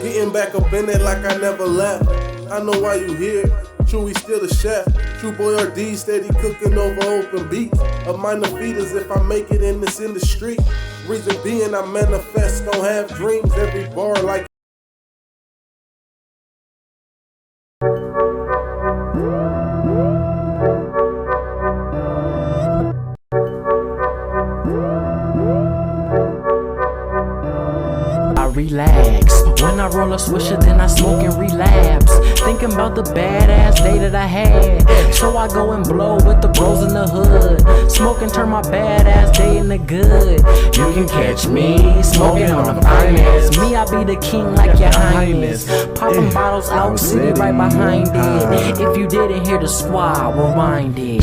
Getting back up in it like I never left. I know why you here. Chewy still the chef. True boy RD steady cooking over open beats. Of minor feeders if I make it in this industry. Reason being I manifest, don't have dreams. Every bar like relax. When I roll a swisher, then I smoke and relapse. Thinking about the badass day that I had. So I go and blow with the bros in the hood. Smoke and turn my badass day into good. You can catch me smoking on the finest. Me, I be the king like your highness. Popping bottles out, city right behind it. If you didn't hear the squad, rewind it.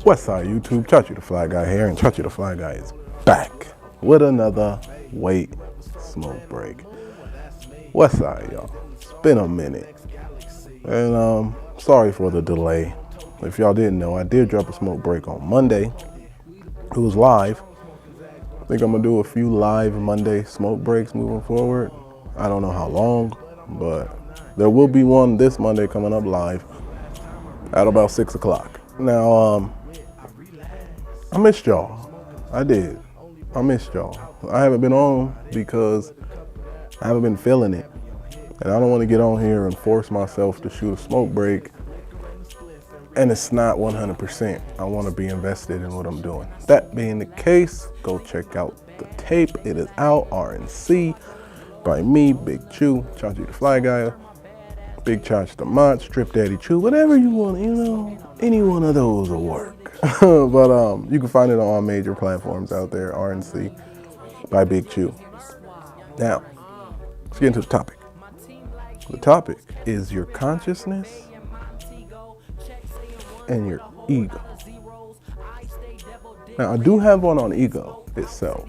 What's up, YouTube? Chachi the Fly Guy here, and Chachi the Fly Guy is back with another Wait Smoke Break. What's up, y'all? It's been a minute, and sorry for the delay. If y'all didn't know, I did drop a smoke break on Monday. It was live. I think I'm gonna do a few live Monday smoke breaks moving forward. I don't know how long, but there will be one this Monday coming up live at about 6 o'clock. Now, I missed y'all. I did. I missed y'all. I haven't been on because I haven't been feeling it. And I don't want to get on here and force myself to shoot a smoke break and it's not 100%. I want to be invested in what I'm doing. That being the case, go check out the tape. It is out, RNC, by me, Big Chew, Chachi the Fly Guy, Big Chach the Mont, Strip Daddy Chew, whatever you want, you know, any one of those will work. But you can find it on all major platforms out there, RNC by Big Chew. Now, let's get into the topic. The topic is your consciousness and your ego. Now, I do have one on ego itself,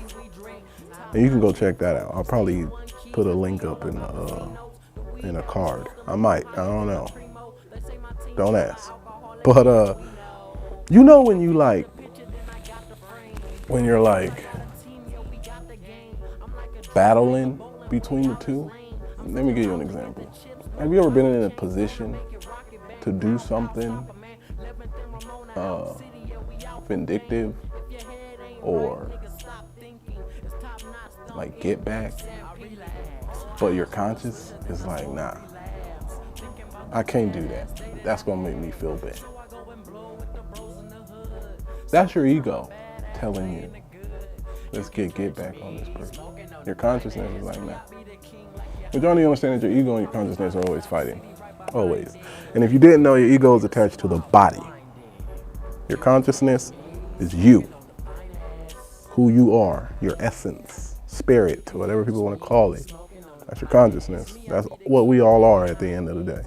and you can go check that out. I'll probably put a link up in a card. I might, I don't know. Don't ask. But you know when you when you're like battling between the two? Let me give you an example. Have you ever been in a position to do something vindictive or like get back, but your conscience is like, nah, I can't do that. That's gonna make me feel bad. That's your ego telling you, let's get back on this person. Your consciousness is like, nah. But you only understand that your ego and your consciousness are always fighting. Always. And if you didn't know, your ego is attached to the body. Your consciousness is you. Who you are, your essence, spirit, whatever people want to call it. That's your consciousness. That's what we all are at the end of the day.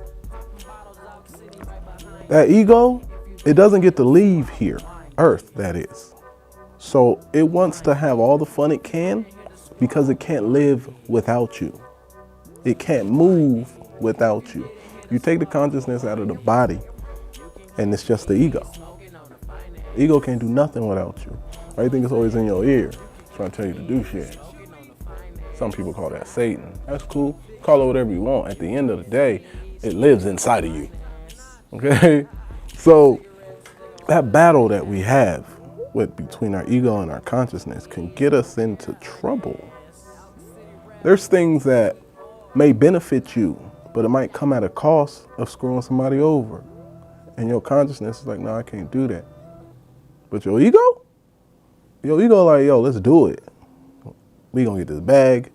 That ego, it doesn't get to leave here, Earth, that is. So it wants to have all the fun it can because it can't live without you. It can't move without you. You take the consciousness out of the body and it's just the ego. Ego can't do nothing without you. Everything is always in your ear, trying to tell you to do shit. Some people call that Satan. That's cool. Call it whatever you want. At the end of the day, it lives inside of you. Okay? So that battle that we have between our ego and our consciousness can get us into trouble. There's things that may benefit you, but it might come at a cost of screwing somebody over. And your consciousness is like, no, I can't do that. But your ego like, yo, let's do it. We gonna get this bag.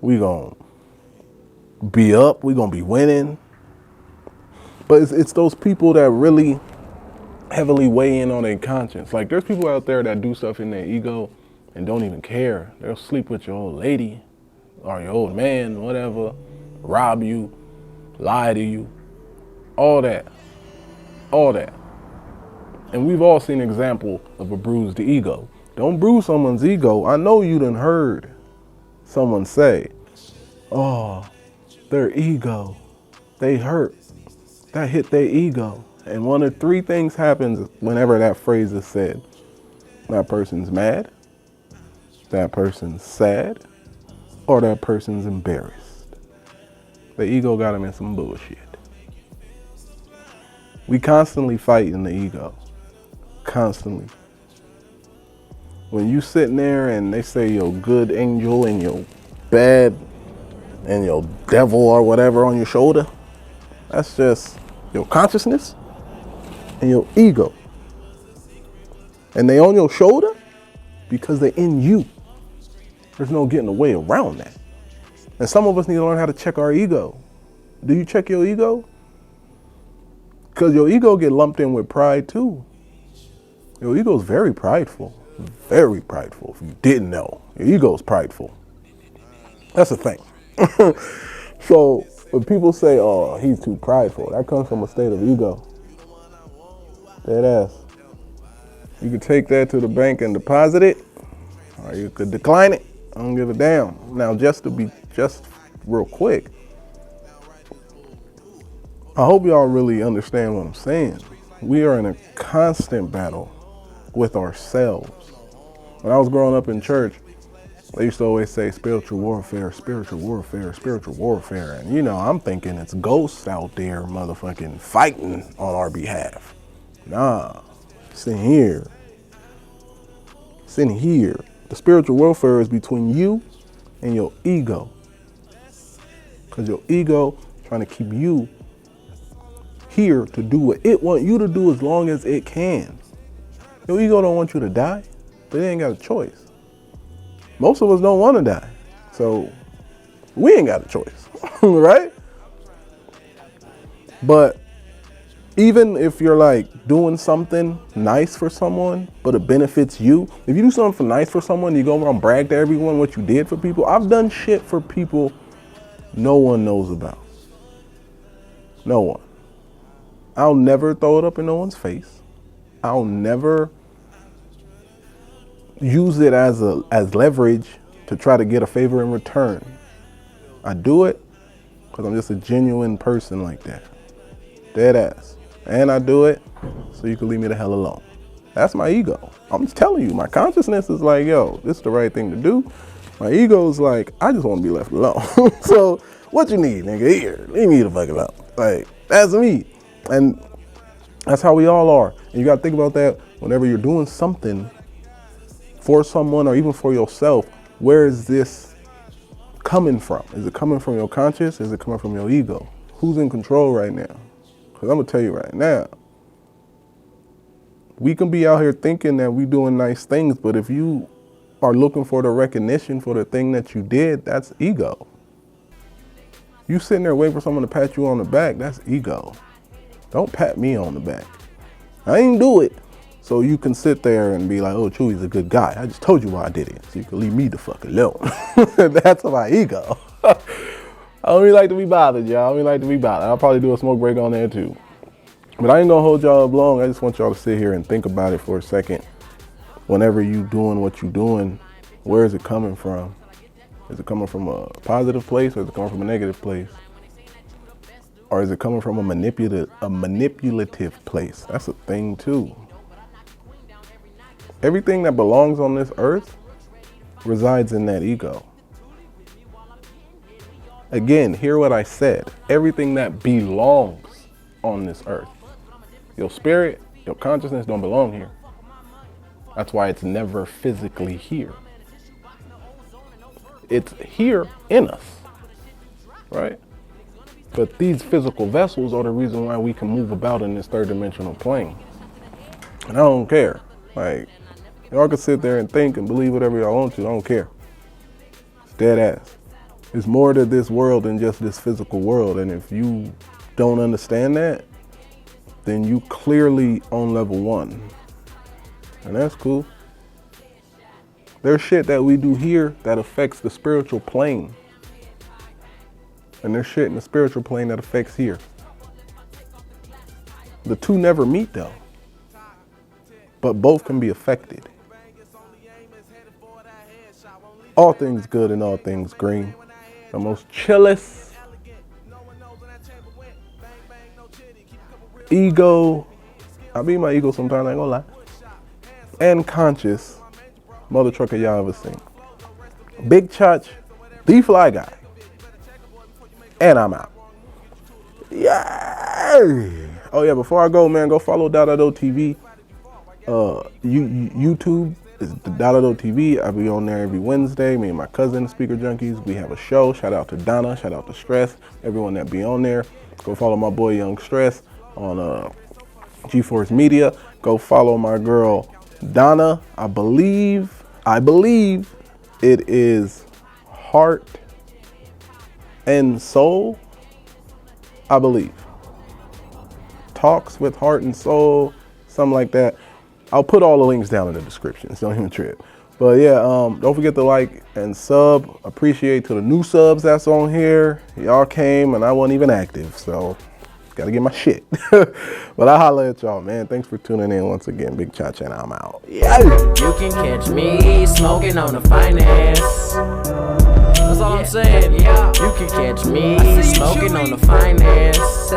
We gonna be up. We gonna be winning. But it's those people that really heavily weigh in on their conscience. Like there's people out there that do stuff in their ego and don't even care. They'll sleep with your old lady or your old man, whatever, rob you, lie to you, all that. And we've all seen an example of a bruised ego. Don't bruise someone's ego. I know you done heard someone say, oh, their ego, they hurt. That hit their ego. And one of three things happens whenever that phrase is said. That person's mad, that person's sad or that person's embarrassed. The ego got them in some bullshit. We constantly fight in the ego. Constantly. When you sitting there and they say your good angel and your bad and your devil or whatever on your shoulder, that's just your consciousness and your ego. And they on your shoulder because they're in you. There's no getting away around that. And some of us need to learn how to check our ego. Do you check your ego? Because your ego get lumped in with pride too. Your ego is very prideful. Very prideful. If you didn't know, your ego is prideful. That's the thing. So when people say, oh, he's too prideful, that comes from a state of ego. Dead ass. You could take that to the bank and deposit it, or you could decline it. I don't give a damn. Now, just real quick, I hope y'all really understand what I'm saying. We are in a constant battle with ourselves. When I was growing up in church, they used to always say spiritual warfare, spiritual warfare, spiritual warfare. And you know, I'm thinking it's ghosts out there motherfucking fighting on our behalf. Nah, it's in here. It's in here. The spiritual warfare is between you and your ego. Because your ego trying to keep you here to do what it want you to do as long as it can. Your ego don't want you to die, but it ain't got a choice. Most of us don't want to die, so we ain't got a choice, right? But even if you're like doing something nice for someone, but it benefits you, if you do something nice for someone, you go around brag to everyone what you did for people. I've done shit for people no one knows about. No one. I'll never throw it up in no one's face. I'll never use it as leverage to try to get a favor in return. I do it because I'm just a genuine person like that. Dead ass. And I do it so you can leave me the hell alone. That's my ego. I'm just telling you, my consciousness is like, yo, this is the right thing to do. My ego is like, I just want to be left alone. So what you need, nigga? Here, leave me the fuck alone. Like, that's me. And that's how we all are. And you got to think about that whenever you're doing something for someone or even for yourself. Where is this coming from? Is it coming from your conscious? Is it coming from your ego? Who's in control right now? Because I'm going to tell you right now, we can be out here thinking that we doing nice things, but if you are looking for the recognition for the thing that you did, that's ego. You sitting there waiting for someone to pat you on the back, that's ego. Don't pat me on the back. I ain't do it. So you can sit there and be like, oh, Chewy's a good guy. I just told you why I did it. So you can leave me the fuck alone. That's my ego. I don't really like to be bothered, y'all. I don't really like to be bothered. I'll probably do a smoke break on there too. But I ain't gonna hold y'all up long. I just want y'all to sit here and think about it for a second. Whenever you doing what you doing, where is it coming from? Is it coming from a positive place or is it coming from a negative place? Or is it coming from a manipulative place? That's a thing too. Everything that belongs on this earth resides in that ego. Again, hear what I said. Everything that belongs on this earth. Your spirit, your consciousness don't belong here. That's why it's never physically here. It's here in us, right? But these physical vessels are the reason why we can move about in this third dimensional plane. And I don't care. Like, y'all can sit there and think and believe whatever y'all want to. I don't care. It's dead ass. There's more to this world than just this physical world. And if you don't understand that, then you clearly on level 1. And that's cool. There's shit that we do here that affects the spiritual plane. And there's shit in the spiritual plane that affects here. The two never meet though. But both can be affected. All things good and all things green. The most chillest ego. I be my ego sometimes, I ain't gonna lie. And conscious mother trucker y'all ever seen. Big Chach, the Fly Guy. And I'm out. Yeah. Oh yeah, before I go, man, go follow Dado TV. YouTube is the Dado TV. I'll be on there every Wednesday. Me and my cousin, Speaker Junkies, we have a show. Shout out to Donna, shout out to Stress, everyone that be on there. Go follow my boy Young Stress on GeForce Media. Go follow my girl Donna. I believe it is Heart and Soul. I believe. Talks with Heart and Soul, something like that. I'll put all the links down in the description, so don't even trip. But yeah, don't forget to like and sub. Appreciate to the new subs that's on here. Y'all came and I wasn't even active, so gotta get my shit. But I'll holla at y'all, man. Thanks for tuning in once again. Big Chach, and I'm out. Yeah. You can catch me smoking on the finest. That's all I'm saying. Yeah. You can catch me smoking on the finest.